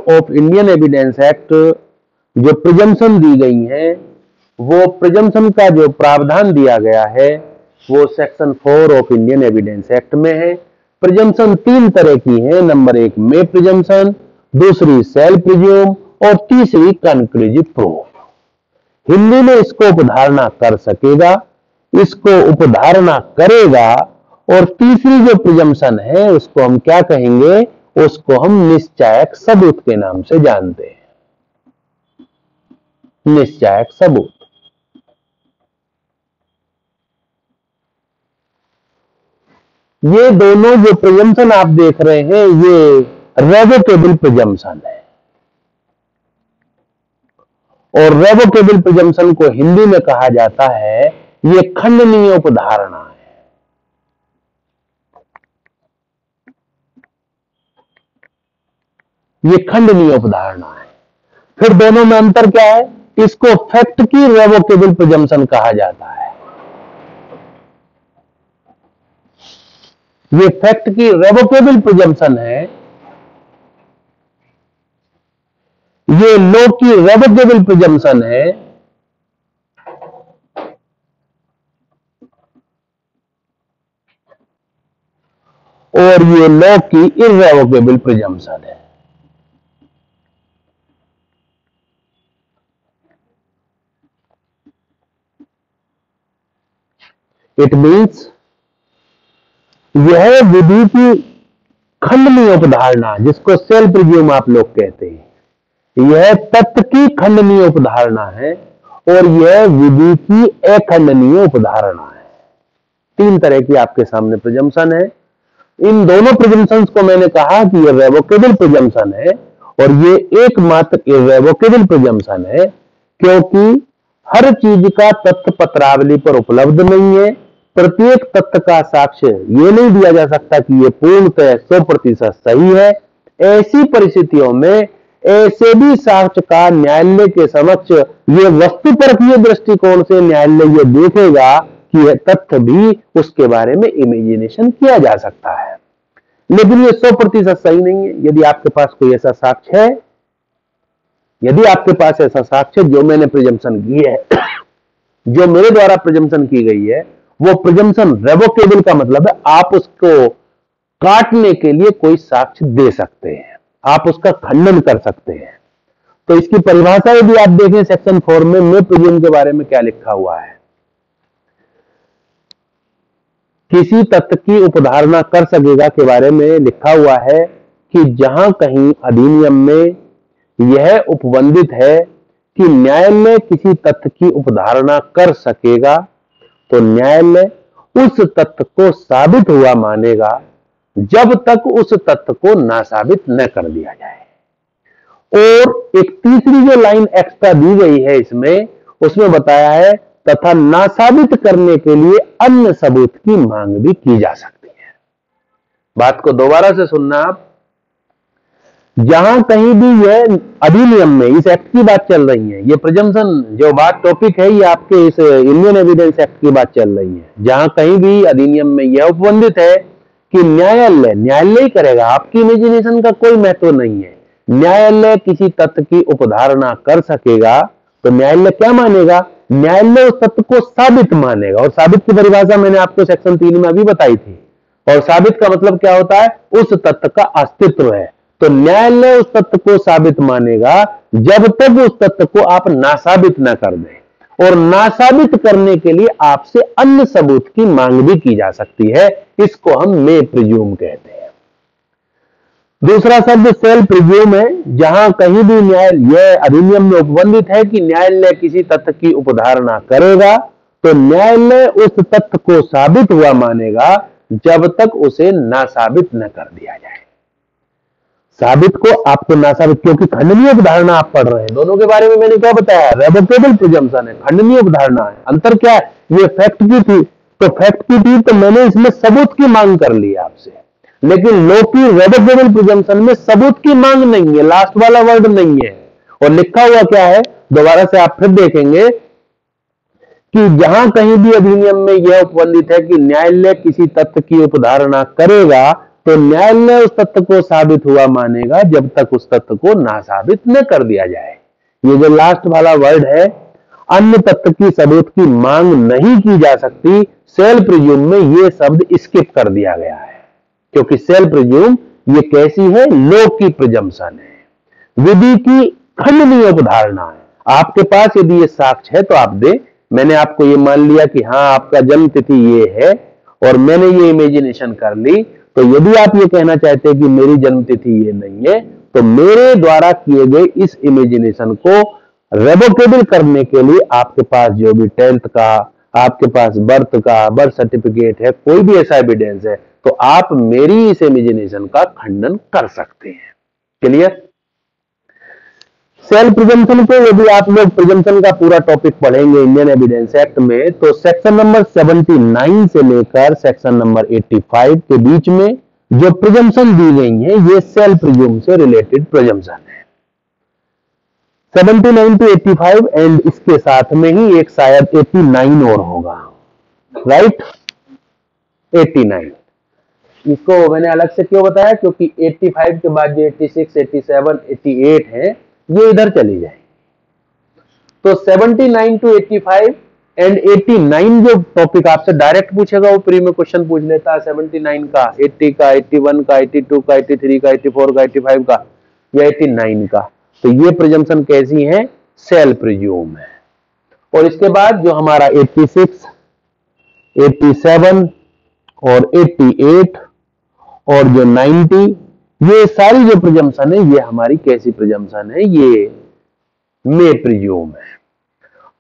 Of Indian evidence act जो presumption दी गई है, वो प्रिजम्पशन का जो प्रावधान दिया गया है वो section 4 of Indian evidence act में है। प्रिजम्पशन 3 तरह की है। नंबर 1 मे प्रिजम्पशन, दूसरी सेल प्रिज्यूम और तीसरी कंक्लूसिव प्रूफ। हिंदी में इसको उपधारणा कर सकेगा, इसको उपधारणा करेगा, और तीसरी जो प्रिजम्पशन है उसको हम क्या कहेंगे, उसको हम निश्चायक सबूत के नाम से जानते हैं। निश्चायक सबूत। ये दोनों जो प्रिजम्पशन आप देख रहे हैं ये रेवोकेबल प्रिजम्पशन है, और रेवोकेबल प्रिजम्पशन को हिंदी में कहा जाता है ये खंडनीय उपधारणा है। ये खंडनीय उपधारणा है। फिर दोनों में अंतर क्या है, इसको फैक्ट की रेवोकेबल प्रिजम्पशन कहा जाता है। ये फैक्ट की रेवोकेबल प्रिजम्पशन है, ये लॉ की रेवोकेबल प्रिजम्पशन है, और ये लॉ की इररेवोकेबल प्रिजम्पशन है। इट मीन्स यह विधि की खंडनीय उपधारणा, जिसको सेल प्रिज्यूम आप लोग कहते हैं, यह तथ्य की खंडनीय उपधारणा है और यह विधि की अखंडनीय उपधारणा है। 3 तरह की आपके सामने प्रिजम्पशन है। इन दोनों प्रिजम्पशंस को मैंने कहा कि यह रेवोकेबल प्रिजम्पशन है, और ये एकमात्र इररेवोकेबल प्रिजम्पशन है, क्योंकि हर चीज का तथ्य पत्रावली पर उपलब्ध नहीं है। प्रत्येक तथ्य का साक्ष्य ये नहीं दिया जा सकता कि ये पूर्णतः 100% सही है। ऐसी परिस्थितियों में ऐसे भी साक्ष्य का न्यायालय के समक्ष ये वस्तुपरकीय दृष्टिकोण से न्यायालय ये देखेगा कि यह तथ्य भी उसके बारे में इमेजिनेशन किया जा सकता है, लेकिन ये 100% सही नहीं है। यदि आपके पास कोई ऐसा साक्ष्य है, यदि आपके पास ऐसा साक्ष्य जो मैंने प्रिजम्पशन की है, जो मेरे द्वारा प्रिजम्पशन की गई है, वो प्रिजम्पशन रेवोकेबल का मतलब है आप उसको काटने के लिए कोई साक्ष्य दे सकते हैं, आप उसका खंडन कर सकते हैं। तो इसकी परिभाषा यदि आप देखें सेक्शन 4 में मे प्रिज्यूम के बारे में क्या लिखा हुआ है, किसी तथ्य की उपधारणा कर सकेगा के बारे में लिखा हुआ है कि जहां कहीं अधिनियम में यह उपबंधित है कि न्यायालय किसी तथ्य की उपधारणा कर सकेगा, तो न्यायालय उस तथ्य को साबित हुआ मानेगा जब तक उस तथ्य को नासाबित न कर दिया जाए। और एक तीसरी जो लाइन एक्स्ट्रा दी गई है इसमें, उसमें बताया है तथा नासाबित करने के लिए अन्य सबूत की मांग भी की जा सकती है। बात को दोबारा से सुनना आप, जहां कहीं भी यह अधिनियम में इस एक्ट की बात चल रही है, ये प्रिजम्पशन जो बात टॉपिक है ये आपके इस इंडियन एविडेंस एक्ट की बात चल रही है। जहां कहीं भी अधिनियम में यह उपबंधित है कि न्यायालय ही करेगा, आपकी इमेजिनेशन का कोई महत्व नहीं है, न्यायालय किसी तथ्य की उपधारणा कर सकेगा, तो न्यायालय क्या मानेगा, न्यायालय उस तथ्य को साबित मानेगा। और साबित की परिभाषा मैंने आपको सेक्शन 3 में अभी बताई थी। और साबित का मतलब क्या होता है, उस तथ्य का अस्तित्व है। तो न्यायालय उस तथ्य को साबित मानेगा जब तक उस तथ्य को आप नासाबित न कर दें, और नासाबित करने के लिए आपसे अन्य सबूत की मांग भी की जा सकती है। इसको हम मे प्रिज्यूम कहते हैं। दूसरा शब्द सेल प्रिज्यूम है, जहां कहीं भी यह अधिनियम में उपबंधित है कि न्यायालय किसी तथ्य की उपधारणा करेगा, तो न्यायालय उस तथ्य को साबित हुआ मानेगा जब तक उसे नासाबित न कर दिया जाए। साबित को आपको नासाबित, क्योंकि खंडनीय उपधारणा आप पढ़ रहे हैं, दोनों के बारे में मैंने क्या बताया, रेवोकेबल प्रिजम्पशन है, खंडनीय उपधारणा है। अंतर क्या है, ये फैक्ट की थी, तो फैक्ट की थी तो मैंने इसमें सबूत की मांग कर ली आपसे, लेकिन लॉ की रेवोकेबल प्रिजम्पशन में सबूत की मांग नहीं है, लास्ट वाला वर्ड नहीं है। और लिखा हुआ क्या है, दोबारा से आप फिर देखेंगे कि जहां कहीं भी अधिनियम में यह उपबंधित है कि न्यायालय किसी तथ्य की उपधारणा करेगा, तो न्यायालय उस तथ्य को साबित हुआ मानेगा जब तक उस तथ्य को ना साबित न कर दिया जाए। ये जो लास्ट वाला वर्ड है, अन्य तथ्य की सबूत की मांग नहीं की जा सकती, सेल प्रिज्यूम में ये शब्द स्किप कर दिया गया है, क्योंकि सेल प्रिज्यूम ये कैसी है, लोक की प्रिजम्पशन है, विधि की खंडनीय उपधारणा है। आपके पास यदि ये साक्ष्य है तो आप दे। मैंने आपको ये मान लिया कि हाँ आपका जन्म तिथि ये है और मैंने ये इमेजिनेशन कर ली, तो यदि आप ये कहना चाहते हैं कि मेरी जन्म तिथि ये नहीं है, तो मेरे द्वारा किए गए इस इमेजिनेशन को रेवोकेबल करने के लिए आपके पास जो भी 10th का, आपके पास बर्थ का, बर्थ सर्टिफिकेट है, कोई भी ऐसा एविडेंस है, तो आप मेरी इस इमेजिनेशन का खंडन कर सकते हैं। क्लियर? सेल प्रिजम्पशन को यदि आप लोग प्रिजम्पशन का पूरा टॉपिक पढ़ेंगे इंडियन एविडेंस एक्ट में, तो सेक्शन नंबर 79 से लेकर सेक्शन नंबर 85 के बीच में जो प्रिजम्पशन दी गई है, ये सेल प्रिज्यूम से रिलेटेड प्रिजम्पशन है। 79 to 85 एंड इसके साथ में ही एक शायद 89 और होगा, राइट? 89 इसको मैंने अलग से क्यों बताया, क्योंकि 85 के बाद जो 86, 87, 88 है, ये इधर चली जाए। तो 79 to 85 एंड 89 जो टॉपिक आपसे डायरेक्ट पूछेगा वो प्री में क्वेश्चन पूछ लेता है, 79 का, 80 का, 81 का, 82 का, 83 का, 84 का, 85 का या 89 का। तो ये प्रिजम्पशन कैसी है, सेल प्रिज्यूम है। और इसके बाद जो हमारा 86, 87 और 88 और जो 90, ये सारी जो प्रिजम्पशन है ये हमारी कैसी प्रिजम्पशन है, ये मे प्रिज्यूम है।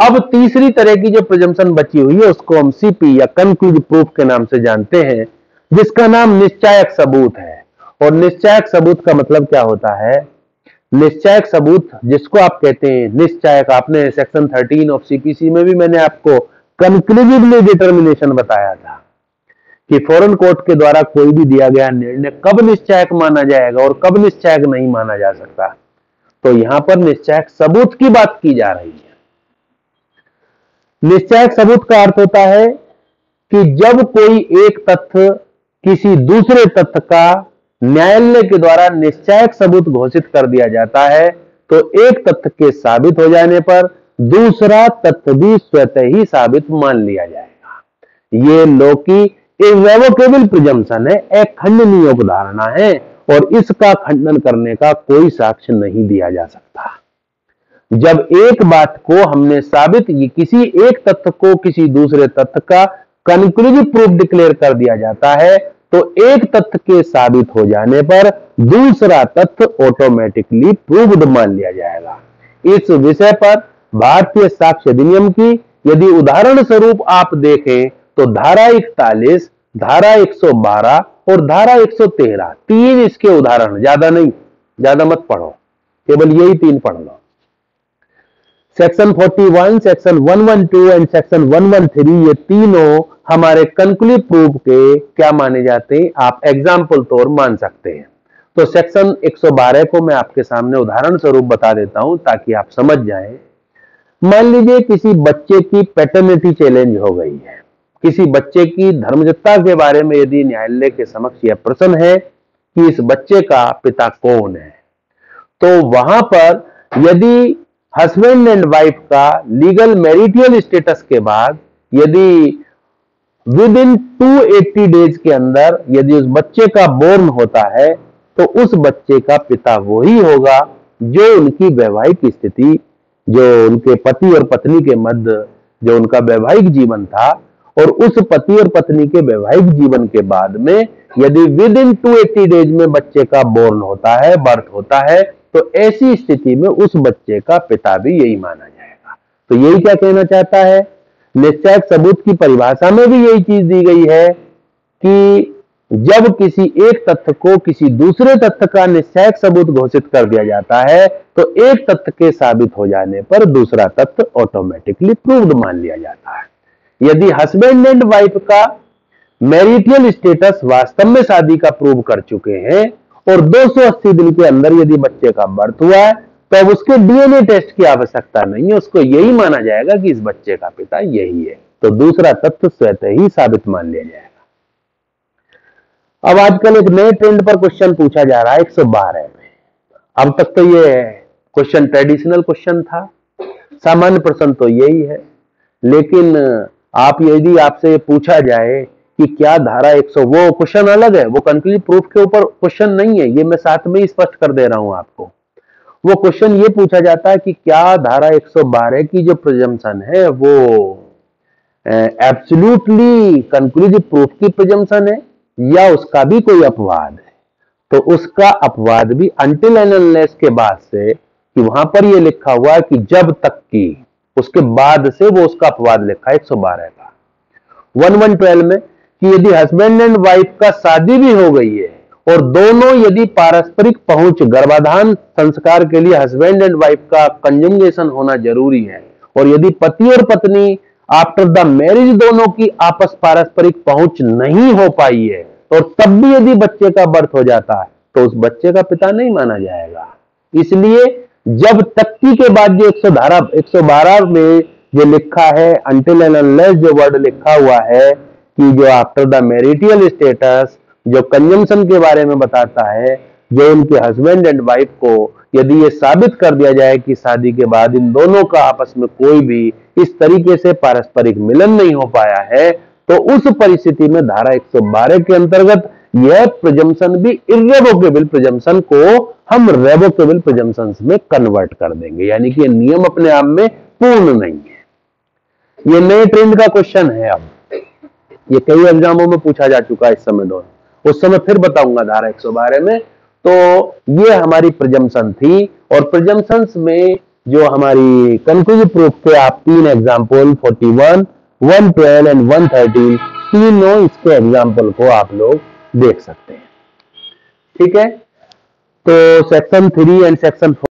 अब तीसरी तरह की जो प्रिजम्पशन बची हुई है उसको हम सीपी या कंक्लूसिव प्रूफ के नाम से जानते हैं, जिसका नाम निश्चायक सबूत है। और निश्चायक सबूत का मतलब क्या होता है, निश्चायक सबूत जिसको आप कहते हैं निश्चायक, आपने सेक्शन 13 ऑफ सीपीसी में भी मैंने आपको कंक्लूसिवली डिटर्मिनेशन बताया था कि फॉरेन कोर्ट के द्वारा कोई भी दिया गया निर्णय कब निश्चायक माना जाएगा और कब निश्चायक नहीं माना जा सकता। तो यहां पर निश्चायक सबूत की बात की जा रही है। निश्चायक सबूत का अर्थ होता है कि जब कोई एक तथ्य किसी दूसरे तथ्य का न्यायालय के द्वारा निश्चायक सबूत घोषित कर दिया जाता है, तो एक तथ्य के साबित हो जाने पर दूसरा तथ्य भी स्वतः ही साबित मान लिया जाएगा। ये लौकी इररेवोकेबल प्रिजम्पशन है, एक खंडनीय उपधारणा है और इसका खंडन करने का कोई साक्ष्य नहीं दिया जा सकता। जब एक बात को हमने साबित, किसी एक तथ्य को किसी दूसरे तथ्य का कंक्लूसिव प्रूफ डिक्लेयर कर दिया जाता है, तो एक तथ्य के साबित हो जाने पर दूसरा तथ्य ऑटोमेटिकली प्रूव्ड मान लिया जाएगा। इस विषय पर भारतीय साक्ष्य अधिनियम की यदि उदाहरण स्वरूप आप देखें तो धारा 41, धारा 112 और धारा 113, तीन इसके उदाहरण, ज्यादा नहीं, ज्यादा मत पढ़ो, केवल यही तीन पढ़ लो। सेक्शन 41, सेक्शन 112 एंड सेक्शन 113, ये तीनों हमारे कंक्लूसिव प्रूफ के क्या माने जाते हैं, आप एग्जाम्पल तौर मान सकते हैं। तो सेक्शन 112 को मैं आपके सामने उदाहरण स्वरूप बता देता हूं ताकि आप समझ जाएं। मान लीजिए किसी बच्चे की पैटर्निटी चैलेंज हो गई है, किसी बच्चे की धर्मजता के बारे में यदि न्यायालय के समक्ष यह प्रश्न है कि इस बच्चे का पिता कौन है, तो वहां पर यदि हस्बैंड एंड वाइफ का लीगल मैरिटल स्टेटस के बाद यदि विद इन 280 डेज के अंदर यदि उस बच्चे का बोर्न होता है, तो उस बच्चे का पिता वही होगा जो उनकी वैवाहिक स्थिति, जो उनके पति और पत्नी के मध्य जो उनका वैवाहिक जीवन था, और उस पति और पत्नी के वैवाहिक जीवन के बाद में यदि विद इन 280 डेज में बच्चे का बोर्न होता है, बर्थ होता है, तो ऐसी स्थिति में उस बच्चे का पिता भी यही माना जाएगा। तो यही क्या कहना चाहता है, निश्चायक सबूत की परिभाषा में भी यही चीज दी गई है कि जब किसी एक तथ्य को किसी दूसरे तथ्य का निश्चायक सबूत घोषित कर दिया जाता है, तो एक तथ्य के साबित हो जाने पर दूसरा तथ्य ऑटोमेटिकली प्रूव्ड मान लिया जाता है। यदि हस्बैंड एंड वाइफ का मैरिटल स्टेटस वास्तव में शादी का प्रूव कर चुके हैं और 280 दिन के अंदर यदि बच्चे का बर्थ हुआ है, तो अब उसके डीएनए टेस्ट की आवश्यकता नहीं है, उसको यही माना जाएगा कि इस बच्चे का पिता यही है, तो दूसरा तथ्य स्वतः ही साबित मान लिया जाएगा। अब आजकल एक नए ट्रेंड पर क्वेश्चन पूछा जा रहा है 112 में। अब तक तो ये क्वेश्चन ट्रेडिशनल क्वेश्चन था, सामान्य प्रश्न तो यही है, लेकिन आप यदि आपसे पूछा जाए कि क्या धारा 100, वो क्वेश्चन अलग है, वो कंक्लूसिव प्रूफ के ऊपर क्वेश्चन नहीं है, ये मैं साथ में ही स्पष्ट कर दे रहा हूं आपको। वो क्वेश्चन ये पूछा जाता है कि क्या धारा 112 की जो प्रिजम्पशन है वो एब्सोल्युटली कंक्लूसिव प्रूफ की प्रिजम्पशन है या उसका भी कोई अपवाद है। तो उसका अपवाद भी अनटिल एंड अनलेस के बाद से, कि वहां पर ये लिखा हुआ है कि जब तक की, उसके बाद से वो उसका अपवाद लिखा है 112 का 1112 में, कि यदि हस्बैंड एंड वाइफ का शादी भी हो गई है और दोनों यदि पारस्परिक पहुंच गर्भाधान संस्कार के लिए हस्बैंड एंड वाइफ का कंजुगेशन होना जरूरी है, और यदि पति और पत्नी आफ्टर द मैरिज दोनों की आपस पारस्परिक पहुंच नहीं हो पाई है, और तब भी यदि बच्चे का बर्थ हो जाता है तो उस बच्चे का पिता नहीं माना जाएगा। इसलिए जब तक की के बाद जो 112 में जो लिखा है अनटिल एंड अनलेस, जो वर्ड लिखा हुआ है कि जो आफ्टर द मैरिटल स्टेटस, जो कंजम्पशन के बारे में बताता है, जो उनके हस्बैंड एंड वाइफ को यदि ये साबित कर दिया जाए कि शादी के बाद इन दोनों का आपस में कोई भी इस तरीके से पारस्परिक मिलन नहीं हो पाया है, तो उस परिस्थिति में धारा 112 के अंतर्गत यह प्रिजम्पशन भी इर्रेवोकेबल प्रिजम्पशन को हम रेवोकेबल प्रिजम्पशन में कन्वर्ट कर देंगे, यानी कि नियम अपने आप में पूर्ण नहीं है। ये नए ट्रेंड का क्वेश्चन है। अब ये कई एग्जामों में पूछा जा चुका है इस समय दोनों, उस समय फिर बताऊंगा धारा 112 में। तो ये हमारी प्रिजम्पशन थी, और प्रिजम्पशंस में जो हमारी कंक्लूसिव प्रूफ के आप 3 एग्जाम्पल 41, 112 एंड 113, तीनों इसके एग्जाम्पल को आप लोग देख सकते हैं। ठीक है, तो सेक्शन 3 एंड सेक्शन